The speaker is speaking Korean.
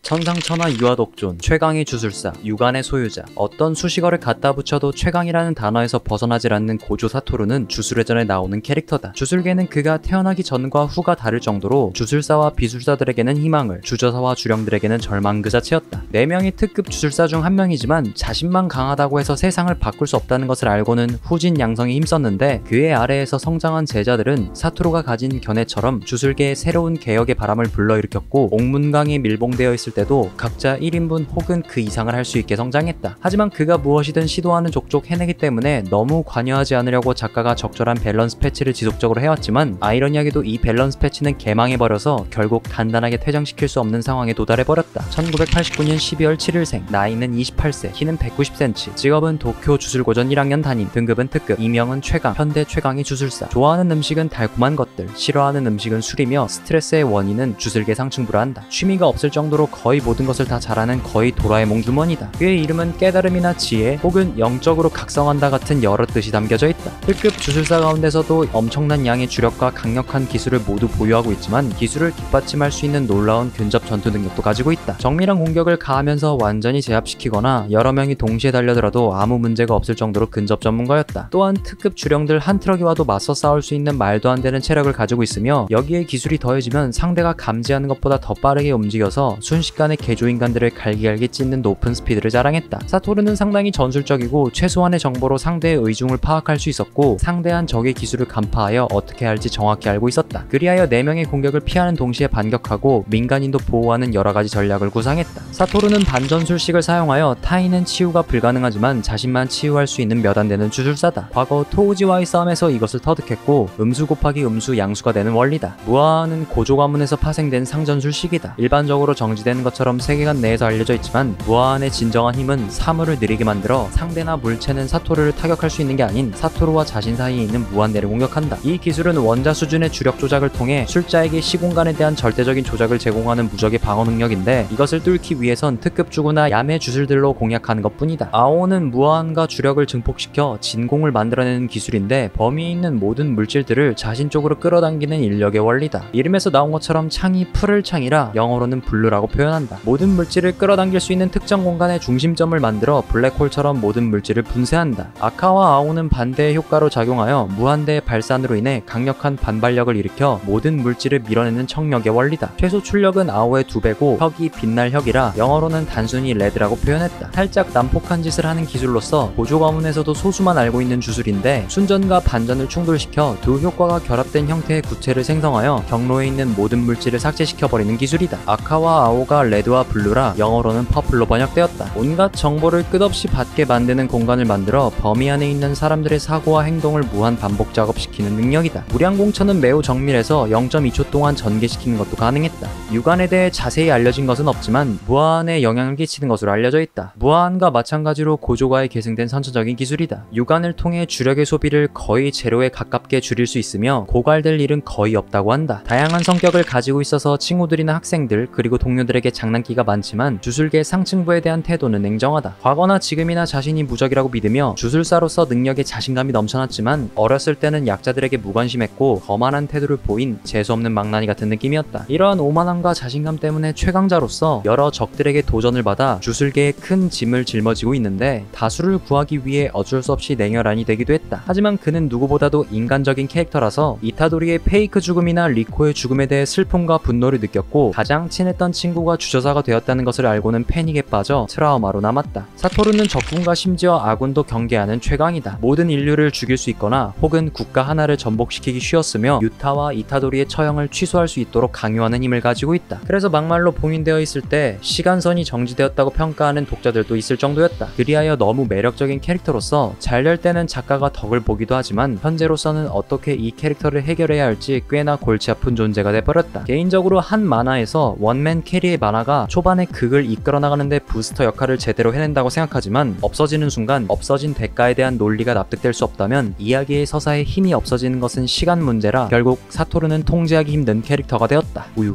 천상천하 유아독존, 최강의 주술사, 유관의 소유자. 어떤 수식어를 갖다 붙여도 최강이라는 단어에서 벗어나질 않는 고조 사토루는 주술회전에 나오는 캐릭터다. 주술계는 그가 태어나기 전과 후가 다를 정도로 주술사와 비술사들에게는 희망을, 주저사와 주령들에게는 절망 그 자체였다. 4명의 특급 주술사 중 한 명이지만 자신만 강하다고 해서 세상을 바꿀 수 없다는 것을 알고는 후진 양성에 힘썼는데, 그의 아래에서 성장한 제자들은 사토루가 가진 견해처럼 주술계의 새로운 개혁의 바람을 불러일으켰고, 옥문강에 밀봉되어 있을 때도 각자 1인분 혹은 그 이상을 할 수 있게 성장했다. 하지만 그가 무엇이든 시도하는 족족 해내기 때문에 너무 관여하지 않으려고 작가가 적절한 밸런스 패치를 지속적으로 해왔지만, 아이러니하게도 이 밸런스 패치는 개망해버려서 결국 단단하게 퇴장시킬 수 없는 상황에 도달해버렸다. 1989년 12월 7일생, 나이는 28세, 키는 190cm, 직업은 도쿄 주술고전 1학년 담임, 등급은 특급, 이명은 최강, 현대 최강의 주술사. 좋아하는 음식은 달콤한 것들, 싫어하는 음식은 술이며 스트레스의 원인은 주술계 상층부라 한다. 취미가 없을 정도로 거의 모든 것을 다 잘하는 거의 도라에몽 주머니다. 그의 이름은 깨달음이나 지혜 혹은 영적으로 각성한다 같은 여러 뜻이 담겨져 있다. 특급 주술사 가운데서도 엄청난 양의 주력과 강력한 기술을 모두 보유하고 있지만, 기술을 뒷받침할 수 있는 놀라운 근접 전투 능력도 가지고 있다. 정밀한 공격을 가하면서 완전히 제압시키거나 여러 명이 동시에 달려들어도 아무 문제가 없을 정도로 근접 전문가였다. 또한 특급 주령들 한 트럭이 와도 맞서 싸울 수 있는 말도 안 되는 체력을 가지고 있으며, 여기에 기술이 더해지면 상대가 감지하는 것보다 더 빠르게 움직여서 순식간에 개조인간들을 갈기갈기 찢는 높은 스피드를 자랑했다. 사토루는 상당히 전술적이고 최소한의 정보로 상대의 의중을 파악할 수 있었고, 상대한 적의 기술을 간파하여 어떻게 할지 정확히 알고 있었다. 그리하여 4명의 공격을 피하는 동시에 반격하고 민간인도 보호하는 여러가지 전략을 구상했다. 사토루는 반전술식을 사용하여 타인은 치유가 불가능하지만 자신만 치유할 수 있는 몇 안 되는 주술사다. 과거 토우지와의 싸움에서 이것을 터득했고, 음수 곱하기 음수 양수가 되는 원리다. 무아하는 고조 가문에서 파생된 상전술식이다. 일반적으로 정지되는 것처럼 세계관 내에서 알려져 있지만, 무아한의 진정한 힘은 사물을 느리게 만들어 상대나 물체는 사토루를 타격할 수 있는 게 아닌 사토루와 자신 사이에 있는 무한대를 공격한다. 이 기술은 원자 수준의 주력 조작을 통해 술자에게 시공간에 대한 절대적인 조작을 제공하는 무적의 방어 능력인데, 이것을 뚫기 위해선 특급 주구나 야매 주술들로 공략하는 것뿐이다. 아오는 무아한과 주력을 증폭시켜 진공을 만들어내는 기술인데, 범위에 있는 모든 물질들을 자신 쪽으로 끌어당기는 인력의 원리다. 이름에서 나온 것처럼 창이 푸를 창이라 영어로는 블루라고 표현한다. 모든 물질을 끌어당길 수 있는 특정 공간의 중심점을 만들어 블랙홀처럼 모든 물질을 분쇄한다. 아카와 아오는 반대의 효과로 작용하여 무한대의 발산으로 인해 강력한 반발력을 일으켜 모든 물질을 밀어내는 청력의 원리다. 최소 출력은 아오의 2배고 혁이 빛날 혁이라 영어로는 단순히 레드라고 표현했다. 살짝 난폭한 짓을 하는 기술로서 고조 가문에서도 소수만 알고 있는 주술인데, 순전과 반전을 충돌시켜 두 효과가 결합된 형태의 구체를 생성하여 경로에 있는 모든 물질을 삭제시켜버리는 기술이다. 아카와 아오가 레드와 블루라 영어로는 퍼플로 번역되었다. 온갖 정보를 끝없이 받게 만드는 공간을 만들어 범위 안에 있는 사람들의 사고와 행동을 무한 반복 작업시키는 능력이다. 무량공처는 매우 정밀해서 0.2초 동안 전개시키는 것도 가능했다. 유관에 대해 자세히 알려진 것은 없지만 무아한에 영향을 끼치는 것으로 알려져 있다. 무아한과 마찬가지로 고조가에 계승된 선천적인 기술이다. 유관을 통해 주력의 소비를 거의 제로에 가깝게 줄일 수 있으며 고갈될 일은 거의 없다고 한다. 다양한 성격을 가지고 있어서 친구들이나 학생들 그리고 동료들에게 장난기가 많지만, 주술계 상층부에 대한 태도는 냉정하다. 과거나 지금이나 자신이 무적이라고 믿으며 주술사로서 능력에 자신감이 넘쳐났지만, 어렸을 때는 약자들에게 무관심했고 거만한 태도를 보인 재수없는 망나니 같은 느낌이었다. 이러한 오만함과 자신감 때문에 최강자로서 여러 적들에게 도전을 받아 주술계에 큰 짐을 짊어지고 있는데, 다수를 구하기 위해 어쩔 수 없이 냉혈한이 되기도 했다. 하지만 그는 누구보다도 인간적인 캐릭터라서 이타도리의 페이크 죽음이나 리코의 죽음에 대해 슬픔과 분노를 느꼈고, 가장 친했던 친구가 주저사가 되었다는 것을 알고는 패닉에 빠져 트라우마로 남았다. 사토루는 적군과 심지어 아군도 경계하는 최강이다. 모든 인류를 죽일 수 있거나 혹은 국가 하나를 전복시키기 쉬웠으며, 유타와 이타도리의 처형을 취소할 수 있도록 강요하는 힘을 가지고 있다. 그래서 막말로 봉인되어 있을 때 시간선이 정지되었다고 평가하는 독자들도 있을 정도였다. 그리하여 너무 매력적인 캐릭터로서 잘 될 때는 작가가 덕을 보기도 하지만, 현재로서는 어떻게 이 캐릭터를 해결해야 할지 꽤나 골치 아픈 존재가 돼버렸다. 개인적으로 한 만화에서 원맨 캐리의 만화가 초반에 극을 이끌어 나가는데 부스터 역할을 제대로 해낸다고 생각하지만, 없어지는 순간 없어진 대가에 대한 논리가 납득될 수 없다면 이야기의 서사에 힘이 없어지는 것은 시간 문제라 결국 사토루는 통제하기 힘든 캐릭터가 되었다. 우유.